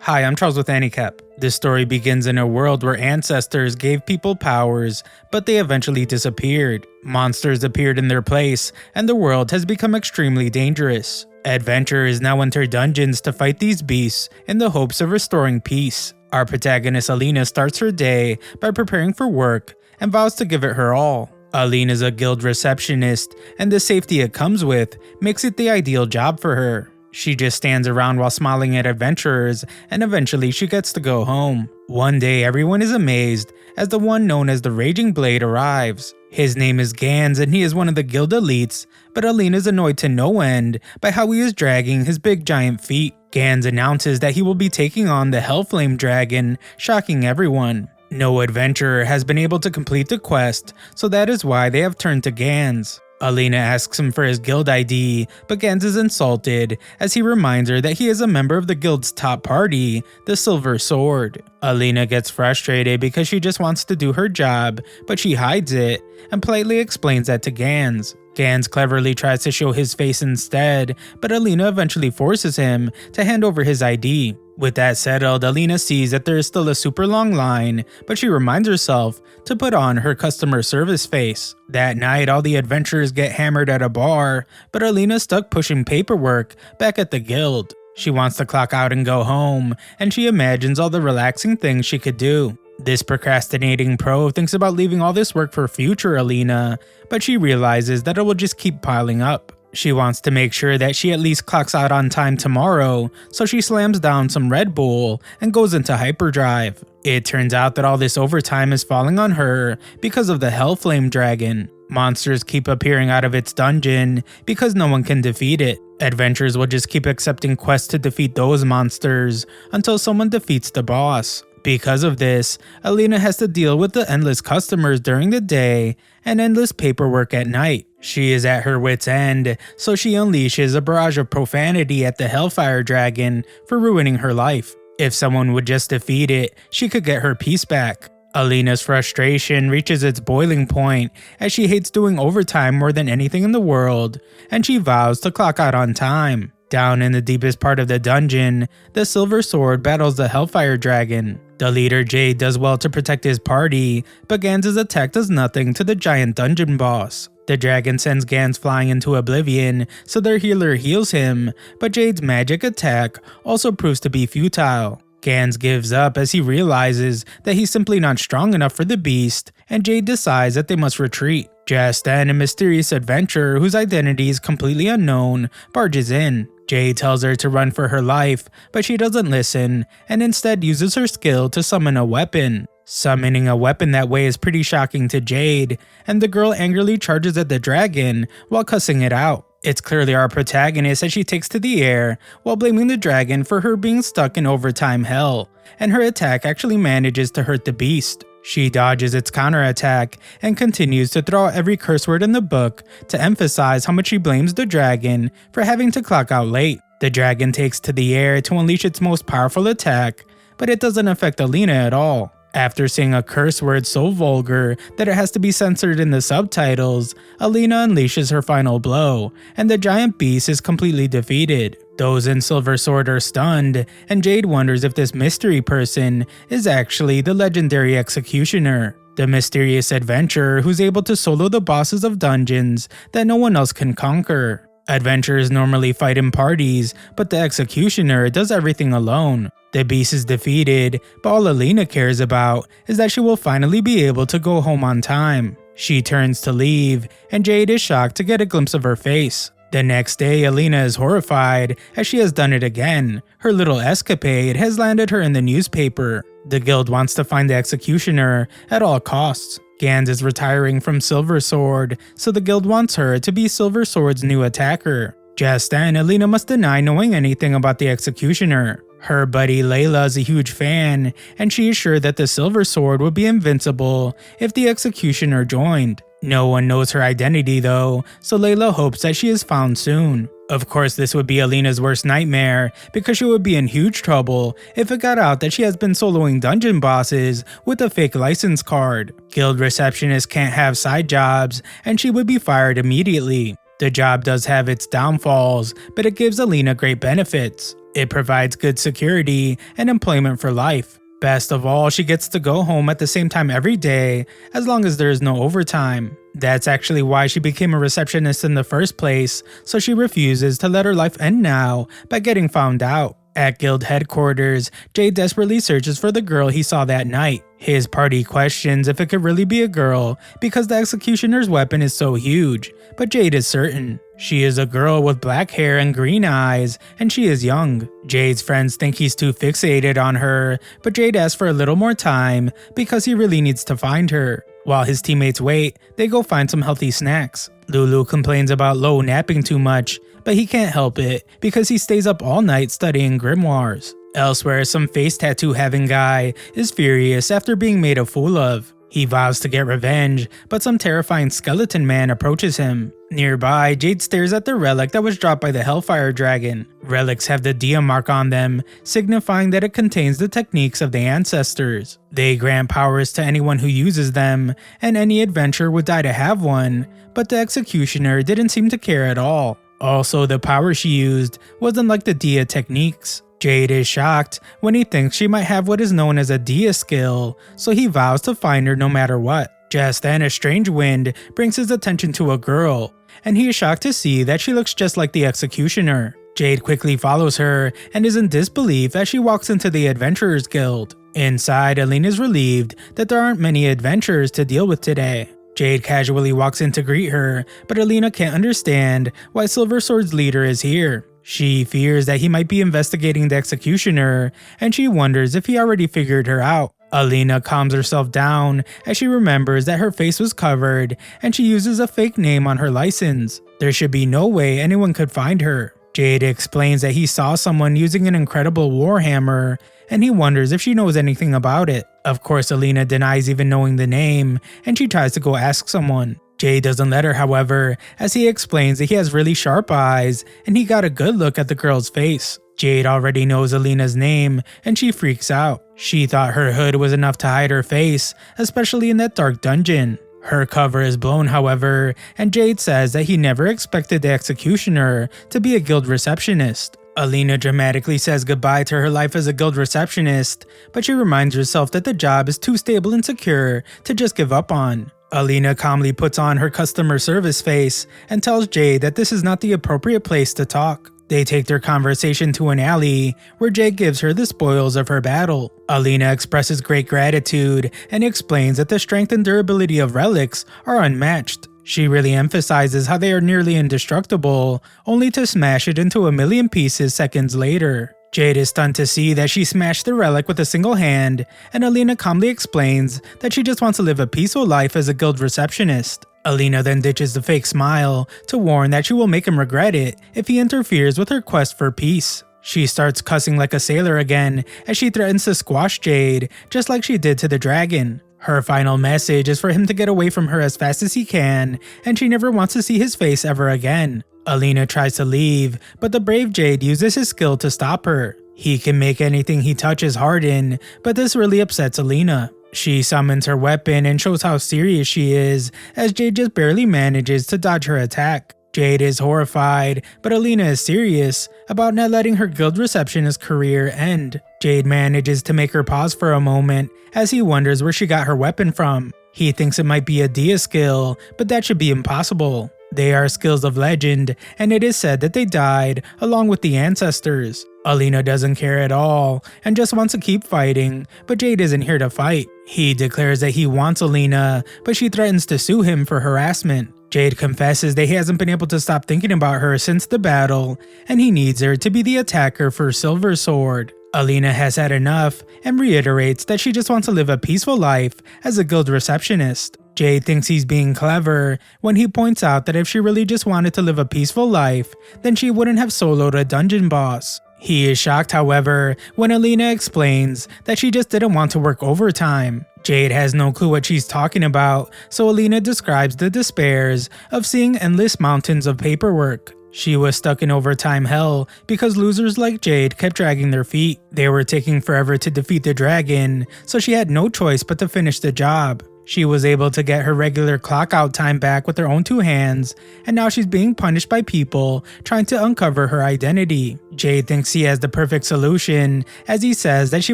Hi, I'm Charles with AniCap. This story begins in a world where ancestors gave people powers, but they eventually disappeared. Monsters appeared in their place, and the world has become extremely dangerous. Adventurers now enter dungeons to fight these beasts in the hopes of restoring peace. Our protagonist Alina starts her day by preparing for work and vows to give it her all. Alina is a guild receptionist, and the safety it comes with makes it the ideal job for her. She just stands around while smiling at adventurers, and eventually she gets to go home. One day everyone is amazed as the one known as the Raging Blade arrives. His name is Gans and he is one of the guild elites, but Alina is annoyed to no end by how he is dragging his big giant feet. Gans announces that he will be taking on the Hellflame Dragon, shocking everyone. No adventurer has been able to complete the quest, so that is why they have turned to Gans. Alina asks him for his guild ID, but Gans is insulted as he reminds her that he is a member of the guild's top party, the Silver Sword. Alina gets frustrated because she just wants to do her job, but she hides it and politely explains that to Gans. Gans cleverly tries to show his face instead, but Alina eventually forces him to hand over his ID. With that settled, Alina sees that there is still a super long line, but she reminds herself to put on her customer service face. That night, all the adventurers get hammered at a bar, but Alina's stuck pushing paperwork back at the guild. She wants to clock out and go home, and she imagines all the relaxing things she could do. This procrastinating pro thinks about leaving all this work for future Alina, but she realizes that it will just keep piling up. She wants to make sure that she at least clocks out on time tomorrow, so she slams down some Red Bull and goes into hyperdrive. It turns out that all this overtime is falling on her because of the Hellflame Dragon. Monsters keep appearing out of its dungeon because no one can defeat it. Adventurers will just keep accepting quests to defeat those monsters until someone defeats the boss. Because of this, Alina has to deal with the endless customers during the day and endless paperwork at night. She is at her wit's end, so she unleashes a barrage of profanity at the Hellfire Dragon for ruining her life. If someone would just defeat it, she could get her peace back. Alina's frustration reaches its boiling point as she hates doing overtime more than anything in the world, and she vows to clock out on time. Down in the deepest part of the dungeon, the Silver Sword battles the Hellfire Dragon. The leader Jade does well to protect his party, but Gans' attack does nothing to the giant dungeon boss. The dragon sends Gans flying into oblivion, so their healer heals him, but Jade's magic attack also proves to be futile. Gans gives up as he realizes that he's simply not strong enough for the beast, and Jade decides that they must retreat. Just then, a mysterious adventurer whose identity is completely unknown barges in. Jade tells her to run for her life, but she doesn't listen and instead uses her skill to summon a weapon. Summoning a weapon that way is pretty shocking to Jade, and the girl angrily charges at the dragon while cussing it out. It's clearly our protagonist as she takes to the air while blaming the dragon for her being stuck in overtime hell, and her attack actually manages to hurt the beast. She dodges its counterattack and continues to throw out every curse word in the book to emphasize how much she blames the dragon for having to clock out late. The dragon takes to the air to unleash its most powerful attack, but it doesn't affect Alina at all. After saying a curse word so vulgar that it has to be censored in the subtitles, Alina unleashes her final blow, and the giant beast is completely defeated. Those in Silver Sword are stunned, and Jade wonders if this mystery person is actually the legendary Executioner, the mysterious adventurer who's able to solo the bosses of dungeons that no one else can conquer. Adventurers normally fight in parties, but the Executioner does everything alone. The beast is defeated, but all Alina cares about is that she will finally be able to go home on time. She turns to leave, and Jade is shocked to get a glimpse of her face. The next day, Alina is horrified as she has done it again. Her little escapade has landed her in the newspaper. The guild wants to find the Executioner at all costs. Gans is retiring from Silver Sword, so the guild wants her to be Silver Sword's new attacker. Just then, Alina must deny knowing anything about the Executioner. Her buddy Layla is a huge fan, and she is sure that the Silver Sword would be invincible if the Executioner joined. No one knows her identity though, so Layla hopes that she is found soon. Of course, this would be Alina's worst nightmare, because she would be in huge trouble if it got out that she has been soloing dungeon bosses with a fake license card. Guild Receptionist can't have side jobs, and she would be fired immediately. The job does have its downfalls, but it gives Alina great benefits. It provides good security and employment for life. Best of all, she gets to go home at the same time every day, as long as there is no overtime. That's actually why she became a receptionist in the first place, so she refuses to let her life end now by getting found out. At guild headquarters, Jade desperately searches for the girl he saw that night. His party questions if it could really be a girl because the executioner's weapon is so huge, but Jade is certain. She is a girl with black hair and green eyes, and she is young. Jade's friends think he's too fixated on her, but Jade asks for a little more time because he really needs to find her. While his teammates wait, they go find some healthy snacks. Lulu complains about Lo napping too much, but he can't help it because he stays up all night studying grimoires. Elsewhere, some face tattoo having guy is furious after being made a fool of. He vows to get revenge, but some terrifying skeleton man approaches him. Nearby, Jade stares at the relic that was dropped by the Hellfire Dragon. Relics have the Dia mark on them, signifying that it contains the techniques of the ancestors. They grant powers to anyone who uses them, and any adventurer would die to have one, but the executioner didn't seem to care at all. Also, the power she used wasn't like the Dia techniques. Jade is shocked when he thinks she might have what is known as a Dia skill, so he vows to find her no matter what. Just then, a strange wind brings his attention to a girl, and he is shocked to see that she looks just like the executioner. Jade quickly follows her and is in disbelief as she walks into the Adventurers Guild. Inside, Alina is relieved that there aren't many adventurers to deal with today. Jade casually walks in to greet her, but Alina can't understand why Silver Sword's leader is here. She fears that he might be investigating the executioner, and she wonders if he already figured her out. Alina calms herself down as she remembers that her face was covered, and she uses a fake name on her license. There should be no way anyone could find her. Jade explains that he saw someone using an incredible warhammer, and he wonders if she knows anything about it. Of course, Alina denies even knowing the name, and she tries to go ask someone. Jade doesn't let her, however, as he explains that he has really sharp eyes, and he got a good look at the girl's face. Jade already knows Alina's name, and she freaks out. She thought her hood was enough to hide her face, especially in that dark dungeon. Her cover is blown, however, and Jade says that he never expected the executioner to be a guild receptionist. Alina dramatically says goodbye to her life as a guild receptionist, but she reminds herself that the job is too stable and secure to just give up on. Alina calmly puts on her customer service face and tells Jade that this is not the appropriate place to talk. They take their conversation to an alley where Jade gives her the spoils of her battle. Alina expresses great gratitude and explains that the strength and durability of relics are unmatched. She really emphasizes how they are nearly indestructible, only to smash it into a million pieces seconds later. Jade is stunned to see that she smashed the relic with a single hand, and Alina calmly explains that she just wants to live a peaceful life as a guild receptionist. Alina then ditches the fake smile to warn that she will make him regret it if he interferes with her quest for peace. She starts cussing like a sailor again as she threatens to squash Jade, just like she did to the dragon. Her final message is for him to get away from her as fast as he can, and she never wants to see his face ever again. Alina tries to leave, but the brave Jade uses his skill to stop her. He can make anything he touches harden, but this really upsets Alina. She summons her weapon and shows how serious she is, as Jade just barely manages to dodge her attack. Jade is horrified, but Alina is serious about not letting her guild receptionist career end. Jade manages to make her pause for a moment as he wonders where she got her weapon from. He thinks it might be a Dia skill, but that should be impossible. They are skills of legend, and it is said that they died along with the ancestors. Alina doesn't care at all and just wants to keep fighting, but Jade isn't here to fight. He declares that he wants Alina, but she threatens to sue him for harassment. Jade confesses that he hasn't been able to stop thinking about her since the battle, and he needs her to be the attacker for Silver Sword. Alina has had enough and reiterates that she just wants to live a peaceful life as a guild receptionist. Jade thinks he's being clever when he points out that if she really just wanted to live a peaceful life, then she wouldn't have soloed a dungeon boss. He is shocked, however, when Alina explains that she just didn't want to work overtime. Jade has no clue what she's talking about, so Alina describes the despairs of seeing endless mountains of paperwork. She was stuck in overtime hell because losers like Jade kept dragging their feet. They were taking forever to defeat the dragon, so she had no choice but to finish the job. She was able to get her regular clock out time back with her own 2 hands, and now she's being punished by people trying to uncover her identity. Jade thinks he has the perfect solution, as he says that she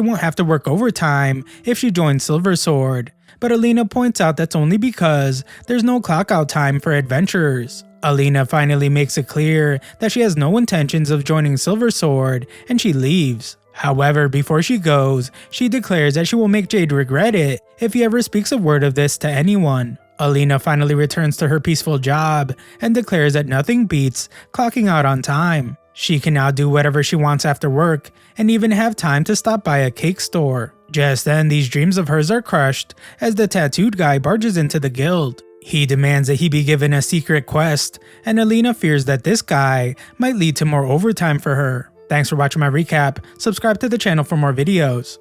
won't have to work overtime if she joins Silver Sword. But Alina points out that's only because there's no clock out time for adventurers. Alina finally makes it clear that she has no intentions of joining Silver Sword, and she leaves. However, before she goes, she declares that she will make Jade regret it if he ever speaks a word of this to anyone. Alina finally returns to her peaceful job and declares that nothing beats clocking out on time. She can now do whatever she wants after work and even have time to stop by a cake store. Just then, these dreams of hers are crushed as the tattooed guy barges into the guild. He demands that he be given a secret quest, and Alina fears that this guy might lead to more overtime for her. Thanks for watching my recap. Subscribe to the channel for more videos.